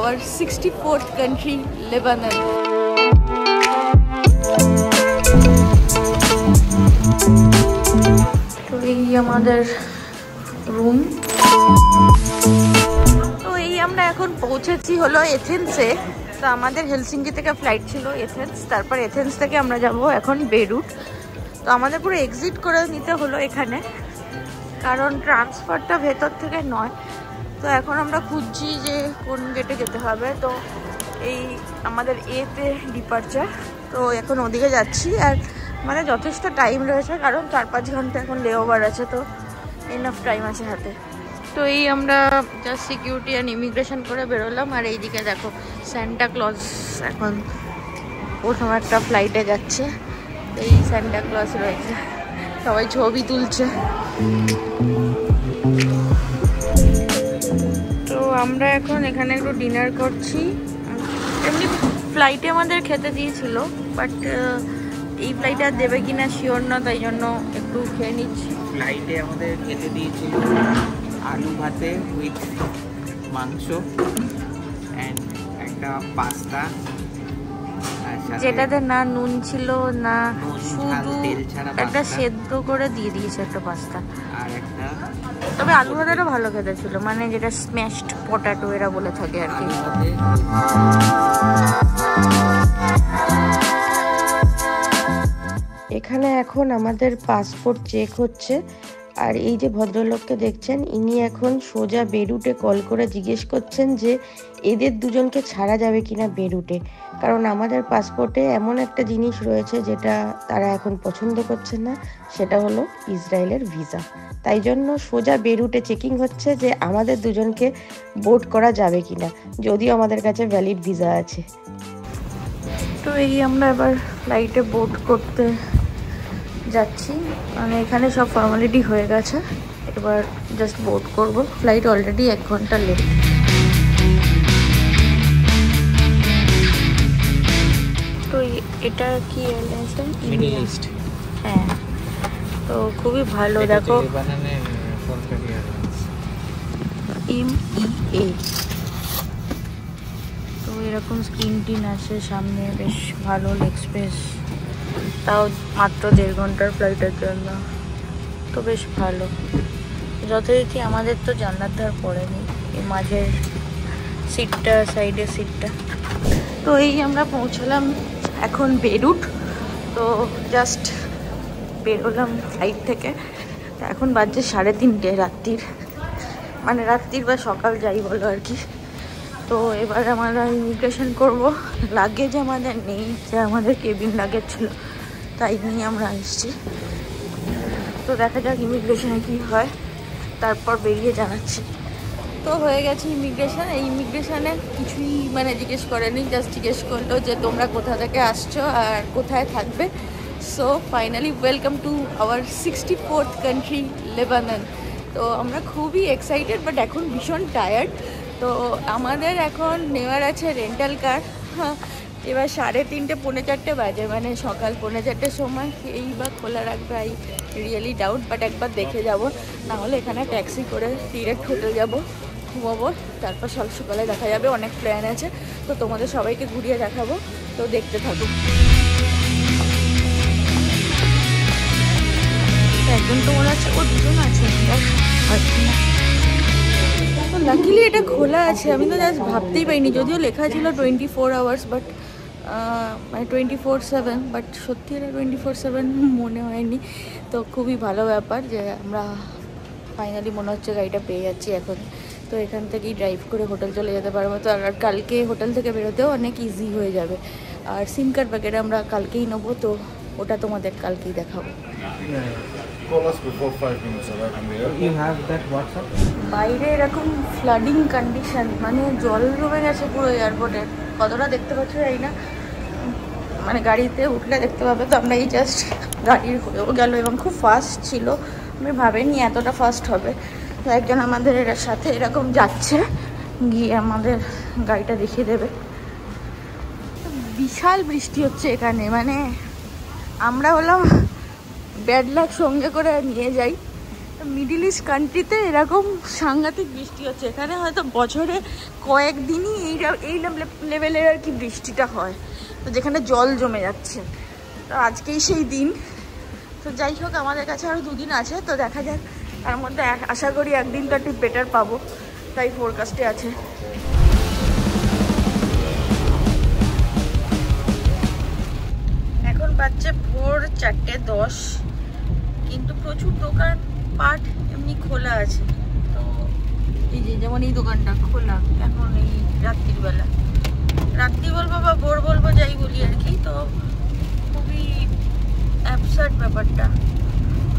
our 64th country, Lebanon. তো এই আমাদের রুম। তো এই আমরা এখন পৌঁছেছি হলো এথেন্সে। তো আমাদের হেলসিঙ্কি থেকে ফ্লাইট ছিল এথেন্স, তারপর এথেন্স থেকে আমরা যাব এখন বেরুট। তো আমাদের পুরো এক্সিট করে নিতে হলো এখানে, কারণ ট্রান্সফারটা ভেতর থেকে নয়। তো এখন আমরা খুঁজছি যে কোন গেটে যেতে হবে। তো এই আমাদের এতে ডিপার্চার, তো এখন ওদিকে যাচ্ছি। আর মানে যথেষ্ট টাইম রয়েছে, কারণ 4-5 ঘন্টা এখন লেওভার আছে, তো এনাফ টাইম আছে হাতে। তো এই আমরা জাস্ট সিকিউরিটি অ্যান্ড ইমিগ্রেশন করে বেরোলাম। আর এইদিকে দেখো সান্টা ক্লজ এখন প্রথম একটা ফ্লাইটে যাচ্ছে। এই সান্টা ক্লজ রয়েছে, সবাই ছবি তুলছে। তো আমরা এখন এখানে একটু ডিনার করছি। এমনি ফ্লাইটে আমাদের খেতে দিয়েছিল, বাট এই ফ্লাইটে আর দেবে কিনা শিওর না, তাই জন্য একটু খেয়ে নিচ্ছি। ফ্লাইটে আমাদের খেতে দিয়েছিল আলু ভাতে উইথ মাংস অ্যান্ড একটা পাস্তা, যেটাতে না নুন ছিল না, শুধু একটা সেদ্ধ করে দিয়ে দিয়েছে একটা পাস্তা আর একটা। তবে আলু ভাতাটা ভালো খেতে ছিল, মানে যেটা স্ম্যাশড পটাটো এরা বলে থাকে আর কি। এখানে এখন আমাদের পাসপোর্ট চেক হচ্ছে। আর এই যে ভদ্রলোককে দেখছেন, ইনি এখন সোজা বেরুটে কল করে জিজ্ঞেস করছেন যে এদের দুজনকে ছাড়া যাবে কিনা বেরুটে, কারণ আমাদের পাসপোর্টে এমন একটা জিনিস রয়েছে যেটা তারা এখন পছন্দ করছে না, সেটা হলো ইসরায়েলের ভিসা। তাই জন্য সোজা বেরুটে চেকিং হচ্ছে যে আমাদের দুজনকে বোর্ড করা যাবে কিনা, যদিও আমাদের কাছে ভ্যালিড ভিসা আছে। তো এই আমরা এবার ফ্লাইটে বোর্ড করতে যাচ্ছি, মানে এখানে সব ফর্মালিটি হয়ে গেছে, এবার জাস্ট বোর্ড করব। ফ্লাইট অলরেডি 1 ঘন্টা লেট। তো এটা কি এয়ারলাইন্সটা? Middle east. হ্যাঁ, তো খুবই ভালো। দেখো MEA, তো এরকম স্ক্রিন টিন আছে সামনে, বেশ ভালো লেগ স্পেস, তাও মাত্র 1.5 ঘন্টার ফ্লাইটের জন্য, তো বেশ ভালো। যথারীতি আমাদের তো জানলার ধার পড়েনি, এই মাঝের সিটটা, সাইডের সিটটা। তো এই আমরা পৌঁছলাম এখন বেরুট। তো জাস্ট বেরোলাম ফ্লাইট থেকে। তো এখন বাজছে 3:30 রাত্রির, মানে রাত্রির বা সকাল যাই বলো আর কি। তো এবার আমরা ইমিগ্রেশন করব। লাগেজ আমাদের নেই, যে আমাদের কেবিন লাগেজ ছিল, তাই নিয়ে আমরা এসেছি। তো দেখা যাক ইমিগ্রেশনে কি হয়, তারপর বেরিয়ে জানাচ্ছি। তো হয়ে গেছে ইমিগ্রেশন। এই ইমিগ্রেশনে কিছুই মানে জিজ্ঞেস করেনি, জাস্ট জিজ্ঞেস করলো যে তোমরা কোথা থেকে আসছো আর কোথায় থাকবে। So finally welcome to our 64th country, Lebanon. তো আমরা খুবই এক্সাইটেড, বাট এখন ভীষণ টায়ার্ড। তো আমাদের এখন নেওয়ার আছে রেন্টাল কার। এবার 3:30 পৌনে 4টে বাজে, মানে সকাল 4:45 সময়। এই বা খোলা রাখবে, আই রিয়েলি ডাউট, বাট একবার দেখে যাব। নাহলে এখানে ট্যাক্সি করে ডিরেক্ট হোটেল যাব, ঘুমাবো, তারপর সকালে দেখা যাবে। অনেক প্ল্যান আছে, তো তোমাদের সবাইকে ঘুরিয়ে দেখাবো, তো দেখতে থাকো। একজন তো মনে হচ্ছে, ও দুজন আছে, লাকিলি এটা খোলা আছে। আমি তো জাস্ট ভাবতেই পারিনি, যদিও লেখা ছিল 24 আওয়ার্স, বাট মানে 24/7, বাট সত্যি এটা 24/7 মনে হয়নি। তো খুবই ভালো ব্যাপার যে আমরা ফাইনালি মনে হচ্ছে গাড়িটা পেয়ে যাচ্ছি এখন। তো এখান থেকেই ড্রাইভ করে হোটেল চলে যেতে পারবো। তো আর কালকে হোটেল থেকে বেরোতেও অনেক ইজি হয়ে যাবে। আর সিম কার্ড প্যাকেট আমরা কালকেই নেবো, তো ওটা তোমাদের কালকেই দেখাবো। বাইরে এরকম ফ্লাডিং কন্ডিশন, মানে জল জমে গেছে পুরো এয়ারপোর্টে। কতটা দেখতে পাচ্ছ এই না, মানে গাড়িতে উঠলে দেখতে পাবে। তো আমরা এই জাস্ট গাড়ির হয়েও গেল, এবং খুব ফাস্ট ছিল, আমি ভাবিনি এতটা ফাস্ট হবে। তো একজন আমাদের এর সাথে এরকম যাচ্ছে, গিয়ে আমাদের গাড়িটা দেখিয়ে দেবে। বিশাল বৃষ্টি হচ্ছে এখানে, মানে আমরা হলাম ব্যাড লাক সঙ্গে করে নিয়ে যাই, মিডিল ইস্ট কান্ট্রিতে এরকম সাংঘাতিক বৃষ্টি হচ্ছে, এখানে হয়তো বছরে কয়েকদিনই এই লেভেলের আর কি বৃষ্টিটা হয়, তো যেখানে জল জমে যাচ্ছে। তো আজকেই সেই দিন। তো যাই হোক, আমাদের কাছে আরও 2 দিন আছে, তো দেখা যাক, তার মধ্যে আশা করি একদিনটা একটু বেটার পাবো, তাই ফোরকাস্টে আছে। এখন বাজছে ভোর 4:10, কিন্তু প্রচুর দোকান পাট এমনি খোলা আছে। তো এই যে যেমন এই দোকানটা খোলা এখন এই রাত্রির বেলা, রাত্রি বলবো বা ভোর বলবো, যাই বলি আর কি। তো খুবই অ্যাবসার্ড ব্যাপারটা,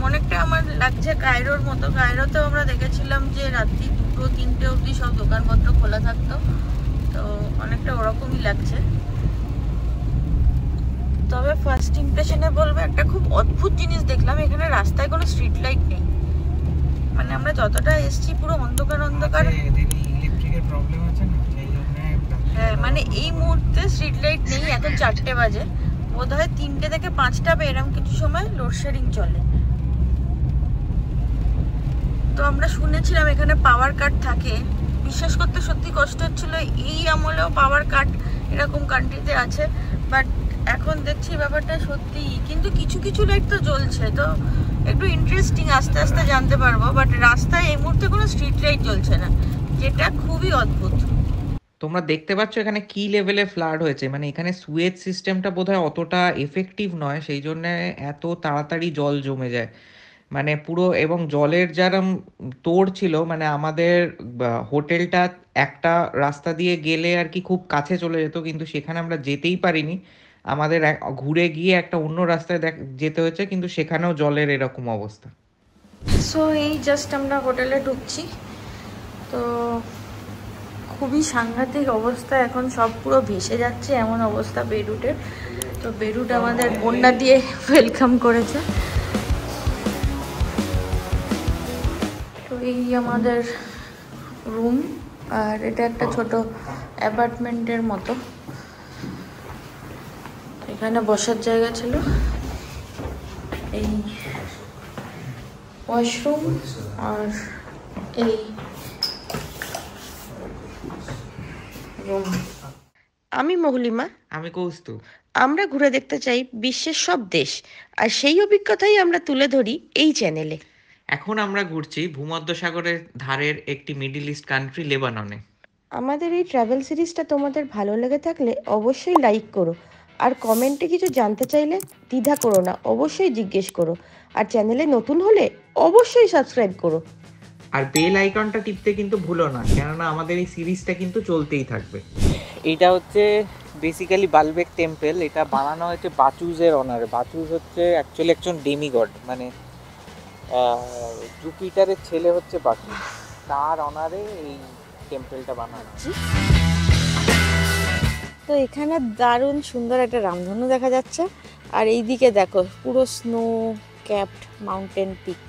অনেকটা আমার লাগছে কায়রোর মতো। কায়রোতেও আমরা দেখেছিলাম যে রাত্রি 2-3টে অবধি সব দোকানপত্র খোলা থাকতো, তো অনেকটা ওরকমই লাগছে। তবে ফার্স্ট ইমপ্রেশনে বলবো একটা খুব অদ্ভুত জিনিস দেখলাম, এখানে রাস্তায় কোনো স্ট্রিট লাইট নেই। মানে আমরা যতটা এসছি পুরো অন্ধকার অন্ধকার। ইলেকট্রিকের প্রবলেম আছে না, সেই জন্য। হ্যাঁ, মানে এই মুহূর্তে স্ট্রিট লাইট নেই। এখন 4টে বাজে, বোধহয় 3টে থেকে 5টা এরকম কিছু সময় লোডশেডিং চলে। তো আমরা শুনেছিলাম এখানে পাওয়ার কাট থাকে, বিশ্বাস করতে সত্যি কষ্ট হচ্ছিল এই আমলেও পাওয়ার কাট এরকম কান্ট্রিতে আছে। বাট এখন দেখছি ব্যাপারটা সত্যি, কিন্তু কিছু কিছু লাইট তো জ্বলছে, তো একটু ইন্টারেস্টিং, আস্তে আস্তে জানতে পারবো। বাট রাস্তায় এই মুহূর্তে কোনো স্ট্রিট লাইট জ্বলছে না, যেটা খুবই অদ্ভুত। তোমরা দেখতে পাচ্ছ এখানে কি লেভেলে ফ্লাড হয়েছে, মানে এখানে সুয়েজ সিস্টেমটা বোধহয় অতটা এফেক্টিভ নয়, সেই জন্য এত তাড়াতাড়ি জল জমে যায়। মানে পুরো, এবং জলের যারা তোড় ছিল, মানে আমাদের হোটেলটা একটা রাস্তা দিয়ে গেলে আর কি খুব কাছে চলে যেত, কিন্তু সেখানে আমরা যেতেই পারিনি, আমাদের ঘুরে গিয়ে একটা অন্য রাস্তায় যেতে হয়েছে, কিন্তু সেখানেও জলের এরকম অবস্থা। সো এই জাস্ট আমরা হোটেলে ঢুকছি, তো খুবই সাংঘাতিক অবস্থা, এখন সব পুরো ভেসে যাচ্ছে এমন অবস্থা বেরুটের। তো বেরুট আমাদের বন্যা দিয়ে ওয়েলকাম করেছে। তো এই আমাদের রুম, আর এটা একটা ছোট অ্যাপার্টমেন্টের মতো। এখানে বসার জায়গা ছিল, এই ওয়াশরুম, আর এই রুম। আমি মহুলিমা, আমি কৌস্তু। আমরা ঘুরে দেখতে চাই বিশ্বের সব দেশ, আর সেই অভিজ্ঞতাই আমরা তুলে ধরি এই চ্যানেলে। এখন আমরা ঘুরছি ভূমধ্যসাগরের ধারের একটি মিডল ইস্ট কান্ট্রি, লেবাননে। আমাদের এই ট্রাভেল সিরিজটা তোমাদের ভালো লেগে থাকলে অবশ্যই লাইক করো, আর কমেন্টে কিছু জানতে চাইলে দ্বিধা করো না, অবশ্যই জিজ্ঞেস করো। আর চ্যানেলে নতুন হলে অবশ্যই সাবস্ক্রাইব করো, আর বেল আইকনটা টিপতে কিন্তু ভুলো না, কেননা আমাদের এই সিরিজটা কিন্তু চলতেই থাকবে। এটা হচ্ছে বেসিক্যালি বালবেক টেম্পল। এটা বানানো হয়েছে বাচুজের অনারে। বাচুজ হচ্ছে অ্যাকচুয়ালি একজন ডেমিগড, মানে জুপিটারের ছেলে হচ্ছে বাচুজ, তার অনারে এই টেম্পলটা বানানো। তো এখানে দারুণ সুন্দর একটা রামধনু দেখা যাচ্ছে, আর এইদিকে দেখো পুরো স্নো ক্যাপড মাউন্টেন পিক।